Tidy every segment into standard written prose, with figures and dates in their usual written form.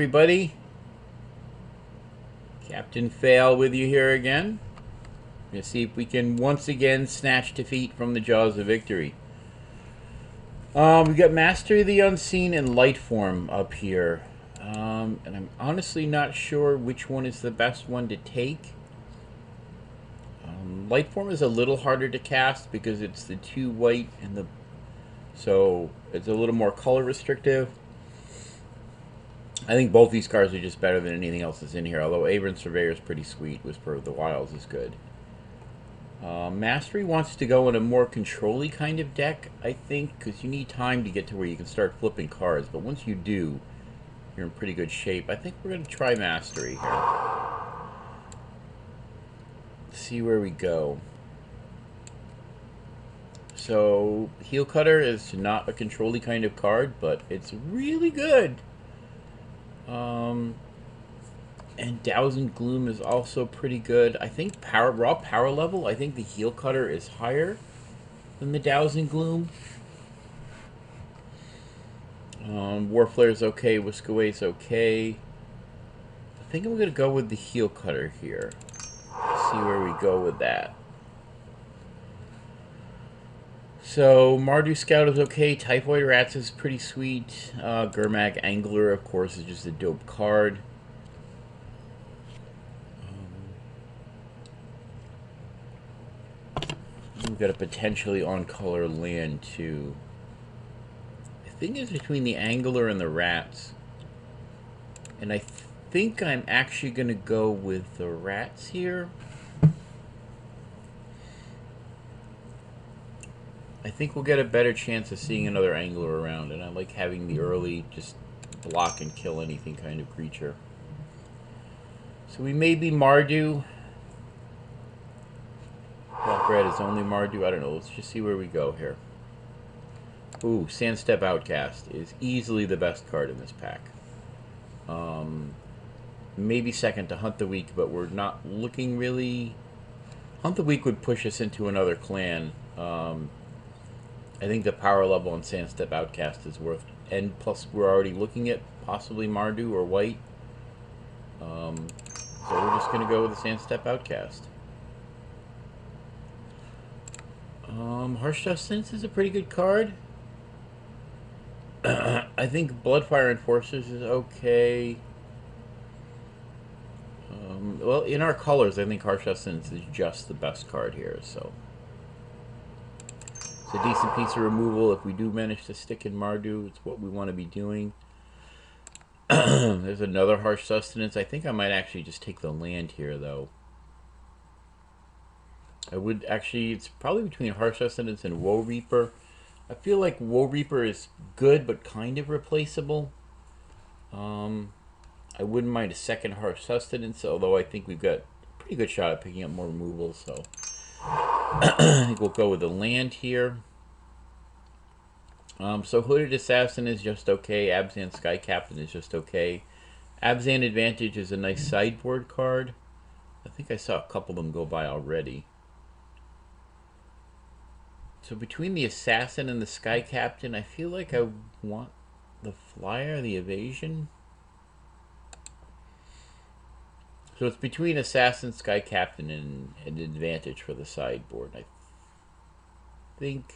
everybody. Captain Fail with you here again. Let's see if we can once again snatch defeat from the jaws of victory. We got Mastery of the Unseen and Lightform up here. And I'm honestly not sure which one is the best one to take. Lightform is a little harder to cast because it's the 2 white and the... So it's a little more color restrictive. I think both these cards are just better than anything else that's in here. Although Abraham Surveyor is pretty sweet. Whisper of the Wilds is good. Mastery wants to go in a more control-y kind of deck, I think, because you need time to get to where you can start flipping cards. But once you do, you're in pretty good shape. I think we're going to try Mastery here. See where we go. So, Heel Cutter is not a control-y kind of card, but it's really good. And Thousand Gloom is also pretty good. I think raw power level, I think the Heel Cutter is higher than the Thousand Gloom. Warflare is okay. Whisk Away is okay. I think I'm going to go with the Heel Cutter here. See where we go with that. So, Mardu Scout is okay. Typhoid Rats is pretty sweet. Gurmag Angler, of course, is just a dope card. We've got a potentially on-color land, too. I think it's between the Angler and the Rats. And I think I'm actually going to go with the Rats here. I think we'll get a better chance of seeing another Angler around, and I like having the early just block and kill anything kind of creature. So we may be Mardu. Black Red is only Mardu. I don't know. Let's just see where we go here. Ooh, Sandstep Outcast is easily the best card in this pack. Maybe second to Hunt the Weak, but we're not looking really... Hunt the Weak would push us into another clan. I think the power level on Sandstep Outcast is worth... And plus, we're already looking at possibly Mardu or White. So we're just going to go with the Sandstep Outcast. Harsh Sustenance is a pretty good card. I think Bloodfire Enforcers is okay. Well, in our colors, I think Harsh Sustenance is just the best card here, so... It's a decent piece of removal. If we do manage to stick in Mardu, it's what we want to be doing. There's another Harsh Sustenance. I think I might actually just take the land here, though. I would actually... It's probably between Harsh Sustenance and Woe Reaper. I feel like Woe Reaper is good, but kind of replaceable. I wouldn't mind a second Harsh Sustenance, although I think we've got a pretty good shot at picking up more removal, so... I think we'll go with the land here. So Hooded Assassin is just okay. Abzan Sky Captain is just okay. Abzan Advantage is a nice sideboard card. I think I saw a couple of them go by already. So between the Assassin and the Sky Captain, I feel like I want the Flyer, the Evasion. So it's between Assassin, Sky Captain, and Advantage for the sideboard. I think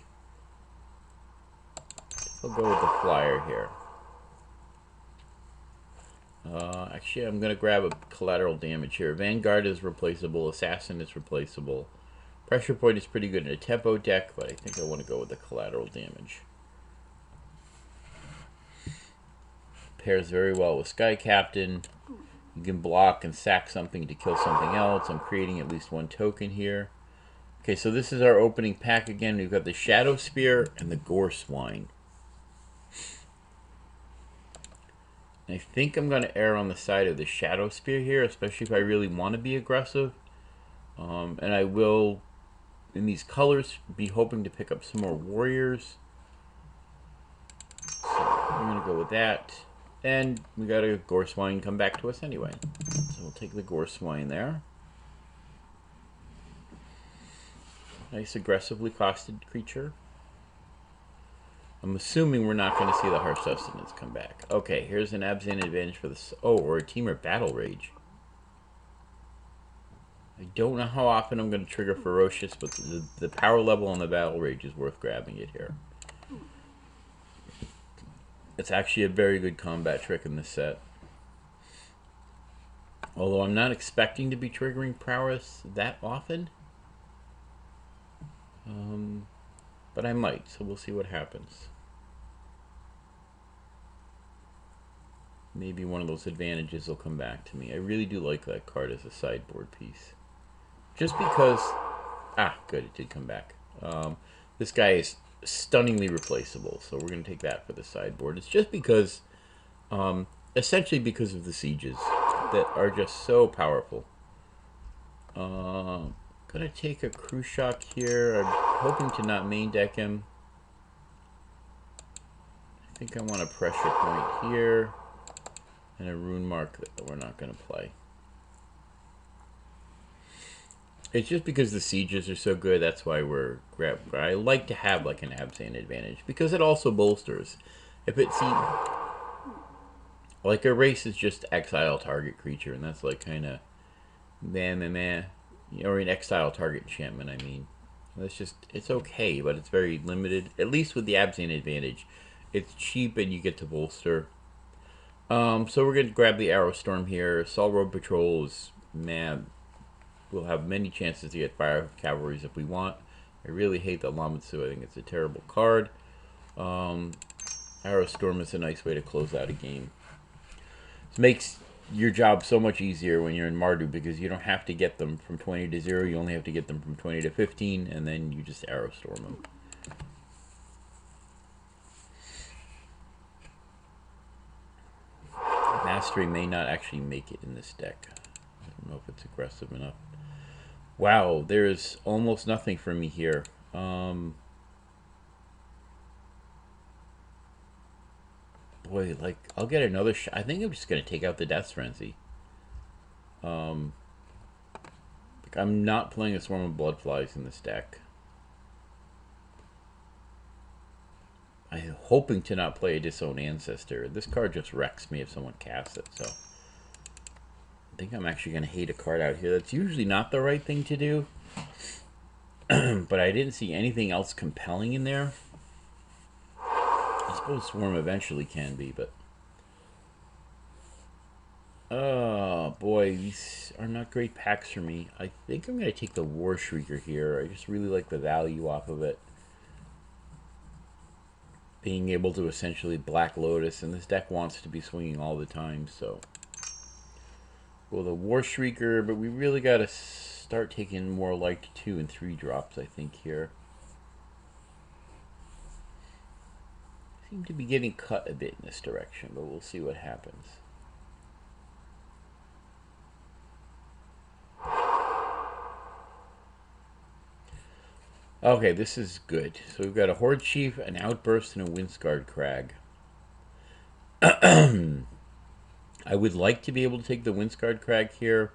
I'll go with the Flyer here. Actually, I'm going to grab a collateral damage here. Vanguard is replaceable. Assassin is replaceable. Pressure Point is pretty good in a tempo deck, but I think I want to go with the collateral damage. Pairs very well with Sky Captain. You can block and sack something to kill something else. I'm creating at least one token here. Okay, so this is our opening pack again. We've got the Shadow Spear and the Gore Swine. I think I'm going to err on the side of the Shadow Spear here, especially if I really want to be aggressive. And I will, in these colors, be hoping to pick up some more warriors. So I'm going to go with that. And we got a Gore Swine come back to us anyway. So we'll take the Gore Swine there. Nice aggressively costed creature. I'm assuming we're not going to see the Harsh Sustenance come back. Okay, here's an Abzan advantage for this. Oh, or a Teamer Battle Rage. I don't know how often I'm going to trigger Ferocious, but the power level on the Battle Rage is worth grabbing it here. It's actually a very good combat trick in this set. Although I'm not expecting to be triggering Prowess that often. But I might, so we'll see what happens. Maybe one of those advantages will come back to me. I really do like that card as a sideboard piece. Just because... Ah, good, it did come back. This guy is stunningly replaceable, so we're going to take that for the sideboard. It's just because... essentially because of the sieges that are just so powerful. Gonna take a Crew Shock here. I'm hoping to not main deck him. I think I want a Pressure Point here. And a Rune Mark that we're not going to play. It's just because the sieges are so good, that's why we're I like to have like an Abzan advantage. Because it also bolsters. If it's like Erase is just exile target creature, and that's like kind of meh. Or an exile target enchantment, I mean. That's just, it's okay, but it's very limited. At least with the Abzan advantage. It's cheap and you get to bolster. So we're going to grab the Arrow Storm here. Sol Road Patrol is, man, we'll have many chances to get Fire Cavalries if we want. I really hate the Lamitsu. I think it's a terrible card. Arrow Storm is a nice way to close out a game. It makes your job so much easier when you're in Mardu because you don't have to get them from 20 to 0. You only have to get them from 20 to 15, and then you just Arrow Storm them. Mastery may not actually make it in this deck. I don't know if it's aggressive enough. Wow, there's almost nothing for me here. Boy, like, I'll get another shot. I think I'm just going to take out the Death Frenzy. Like, I'm not playing a Swarm of Bloodflies in this deck. I'm hoping to not play a Disown Ancestor. This card just wrecks me if someone casts it, so... I think I'm actually going to hate a card out here. That's usually not the right thing to do. But I didn't see anything else compelling in there. I suppose Swarm eventually can be, but... Oh, boy, these are not great packs for me. I think I'm going to take the War Shrieker here. I just really like the value off of it. Being able to essentially Black Lotus, and this deck wants to be swinging all the time, so... Well, the War Shrieker, but we really got to start taking more like 2 and 3 drops, I think, here. Seem to be getting cut a bit in this direction, but we'll see what happens. Okay, this is good. So we've got a Horde Chief, an Outburst, and a Windscarred Crag. I would like to be able to take the Windscarred Crag here,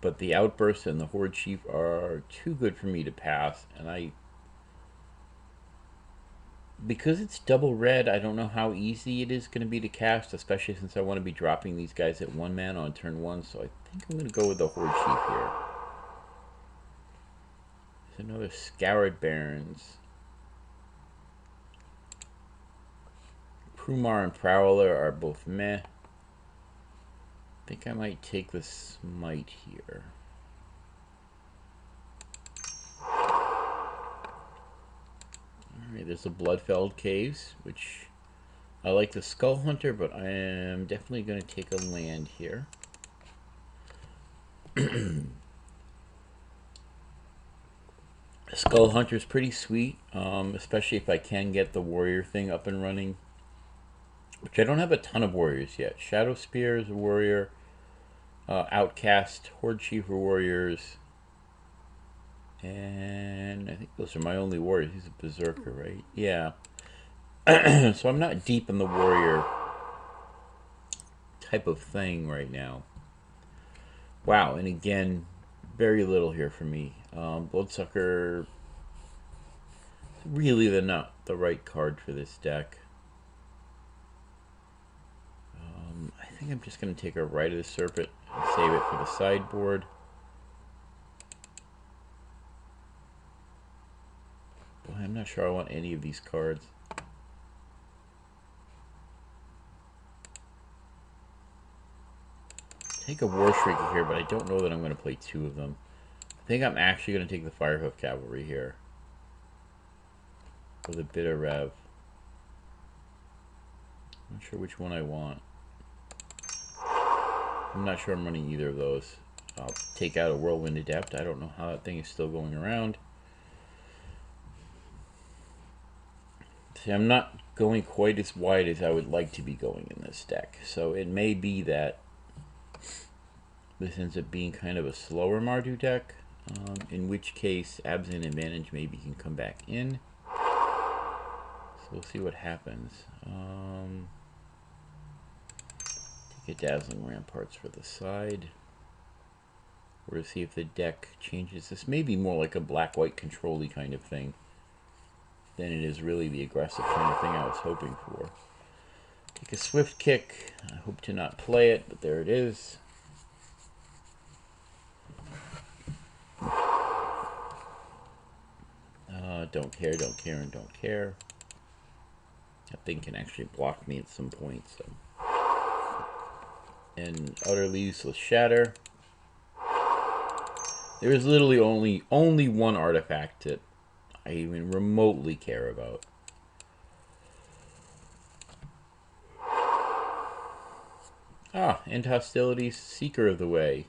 but the Outburst and the Horde Chief are too good for me to pass, and because it's double red, I don't know how easy it is going to be to cast, especially since I want to be dropping these guys at 1 mana on turn 1, so I think I'm going to go with the Horde Chief here. There's another Scoured Barons. Prumar and Prowler are both meh. I think I might take the Smite here. Alright, there's the Bloodfeld Caves, which I like the Skull Hunter, but I am definitely going to take a land here. Skull Hunter is pretty sweet, especially if I can get the warrior thing up and running. Which I don't have a ton of warriors yet. Shadow Spear is a warrior. Outcast, Horde Chief are warriors. And I think those are my only warriors. He's a Berserker, right? Yeah. So I'm not deep in the warrior type of thing right now. Wow, and again, very little here for me. Bloodsucker, really the the right card for this deck. I think I'm just going to take a Rite of the Serpent and save it for the sideboard. Boy, I'm not sure I want any of these cards. Take a War Shrieker here, but I don't know that I'm going to play two of them. I think I'm actually going to take the Firehoof Cavalry here. With a Bitter Rev. I'm not sure which one I want. I'm not sure I'm running either of those. I'll take out a Whirlwind Adept. I don't know how that thing is still going around. See, I'm not going quite as wide as I would like to be going in this deck. So it may be that this ends up being kind of a slower Mardu deck. In which case, Absent Advantage maybe can come back in. So we'll see what happens. Take a Dazzling Ramparts for the side. We're to see if the deck changes. This may be more like a black-white control-y kind of thing than it is really the aggressive kind of thing I was hoping for. Take a Swift Kick. I hope to not play it, but there it is. Don't care, don't care, and don't care. That thing can actually block me at some point, so. And Utterly Useless Shatter. There is literally only one artifact that I even remotely care about. End Hostilities, Seeker of the Way.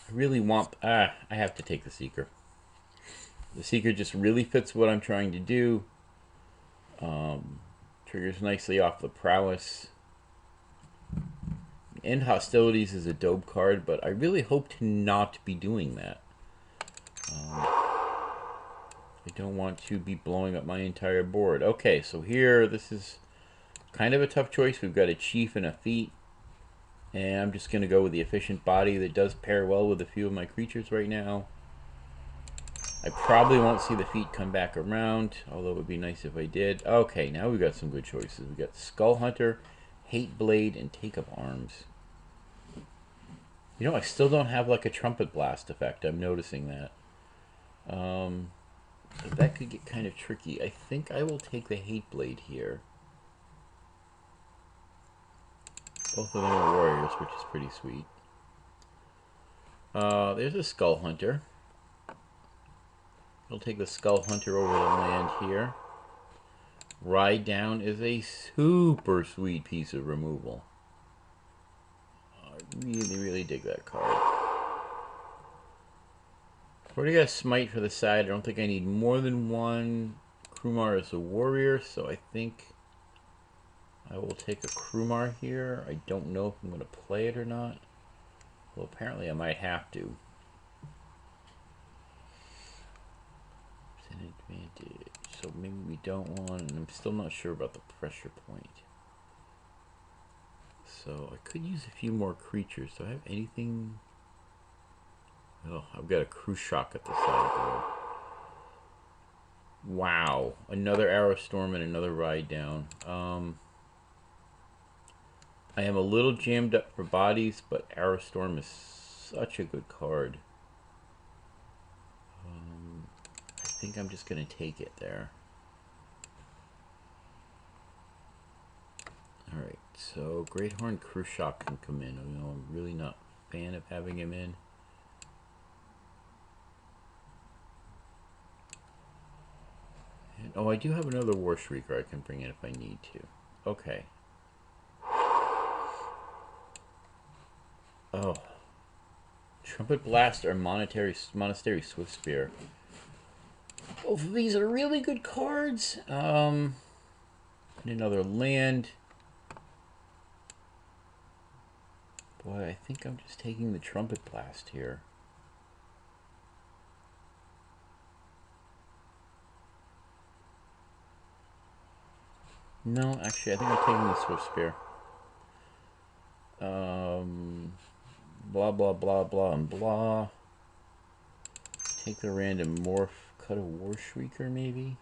I really want... I have to take the Seeker. The Seeker just really fits what I'm trying to do. Triggers nicely off the Prowess. End Hostilities is a dope card, but I really hope to not be doing that. I don't want to be blowing up my entire board. Okay, so here, this is kind of a tough choice. We've got a Chief and a Feat. And I'm just going to go with the Efficient Body that does pair well with a few of my creatures right now. I probably won't see the Feat come back around, although it would be nice if I did. Okay, now we've got some good choices. We've got Skull Hunter, Hate Blade, and Take Up Arms. You know, I still don't have like a Trumpet Blast effect. I'm noticing that. So that could get kind of tricky. I think I will take the Hate Blade here. Both of them are warriors, which is pretty sweet. There's a Skull Hunter. I'll take the Skull Hunter over the land here. Ride Down is a super sweet piece of removal. I really, really dig that card. I've already got a Smite for the side. I don't think I need more than one. Krumar is a warrior, so I think I will take a Krumar here. I don't know if I'm going to play it or not. Well, apparently I might have to. It's an advantage. So maybe we don't want, and I'm still not sure about the pressure point. So I could use a few more creatures. Do I have anything? Oh, I've got a Cruise Shock at the sideboard. Wow. Another Arrow Storm and another Ride Down. I am a little jammed up for bodies, but Arrow Storm is such a good card. I think I'm just going to take it there. Alright, so Great Horn Cruise Shock can come in. I know I'm really not a fan of having him in. And, oh, I do have another War Shrieker I can bring in if I need to. Okay. Oh. Trumpet Blast or Monastery Swift Spear. Both of these are really good cards. And another land. Boy, I think I'm just taking the Trumpet Blast here. No, actually, I think I'm taking the Swift Spear. Blah, blah, blah, blah, and blah. Take the random morph, cut a War Shrieker maybe.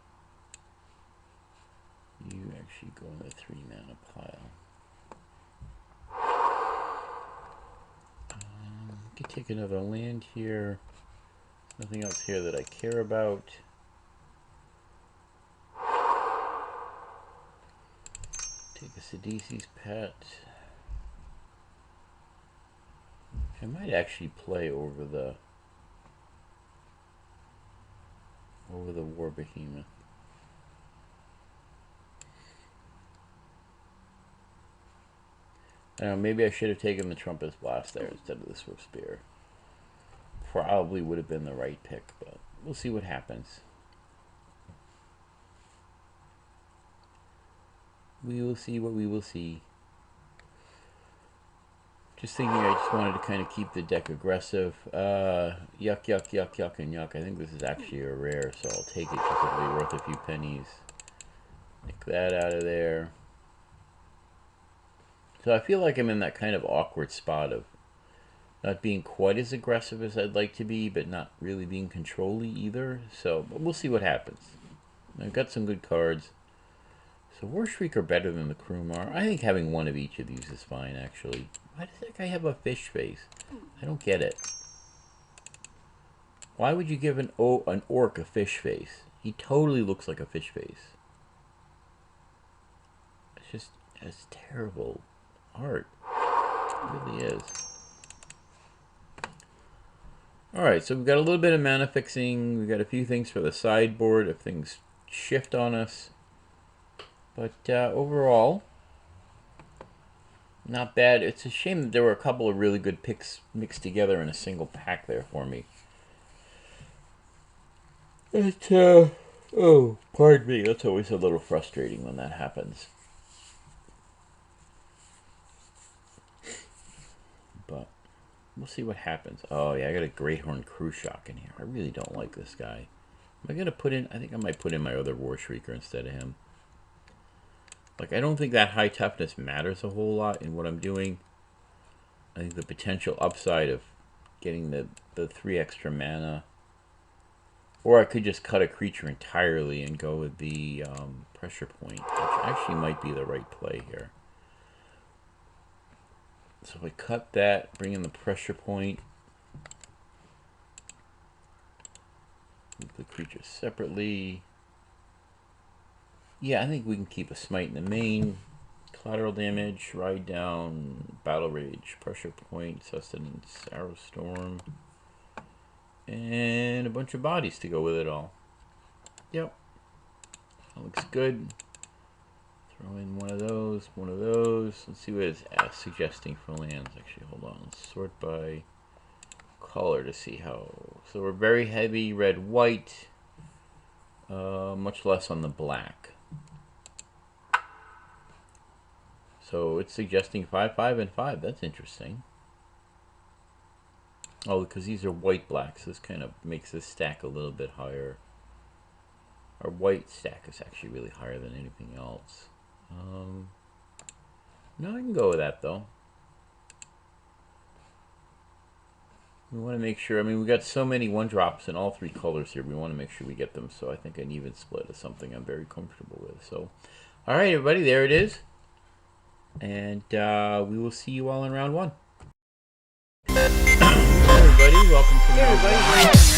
You actually go in the 3-mana pile. Could take another land here. Nothing else here that I care about. Take a Sidisi's Pet. I might actually play over the War Behemoth. I don't know, maybe I should have taken the Trumpet's Blast there instead of the Swift Spear. Probably would have been the right pick, but we'll see what happens. We will see what we will see. Just thinking, I just wanted to kind of keep the deck aggressive. Yuck, yuck, yuck, yuck, and yuck. I think this is actually a rare, so I'll take it because it'll be worth a few pennies. Take that out of there. So I feel like I'm in that kind of awkward spot of not being quite as aggressive as I'd like to be, but not really being controlly either. So but we'll see what happens. I've got some good cards. So War Shrieker better than the Krumar. I think having one of each of these is fine, actually. Why does that guy have a fish face? I don't get it. Why would you give an orc a fish face? He totally looks like a fish face. It's terrible art. It really is. Alright, so we've got a little bit of mana fixing. We've got a few things for the sideboard if things shift on us. But overall, not bad. It's a shame that there were a couple of really good picks mixed together in a single pack there for me. Oh, pardon me. That's always a little frustrating when that happens. But we'll see what happens. Oh, yeah, I got a Greathorn Cruciak in here. I really don't like this guy. Am I going to put in... I think I might put in my other War Shrieker instead of him. Like, I don't think that high toughness matters a whole lot in what I'm doing. I think the potential upside of getting the 3 extra mana... Or I could just cut a creature entirely and go with the pressure point, which actually might be the right play here. So if I cut that, bring in the pressure point, move the creatures separately. Yeah, I think we can keep a Smite in the main. Collateral damage, Ride Down, Battle Rage, Pressure Point, Sustenance, Arrow Storm, and a bunch of bodies to go with it all. Yep. That looks good. Throw in one of those, one of those. Let's see what it's suggesting for lands. Actually, hold on. Let's sort by color to see how. So we're very heavy red, white. Much less on the black. So it's suggesting 5, 5, and 5. That's interesting. Oh, because these are white blacks. This kind of makes this stack a little bit higher. Our white stack is actually really higher than anything else. No, I can go with that though. We want to make sure, I mean, we got so many 1-drops in all 3 colors here. We want to make sure we get them. So I think an even split is something I'm very comfortable with. So, all right, everybody, there it is. And we will see you all in round 1. Hey, everybody, welcome to round 1.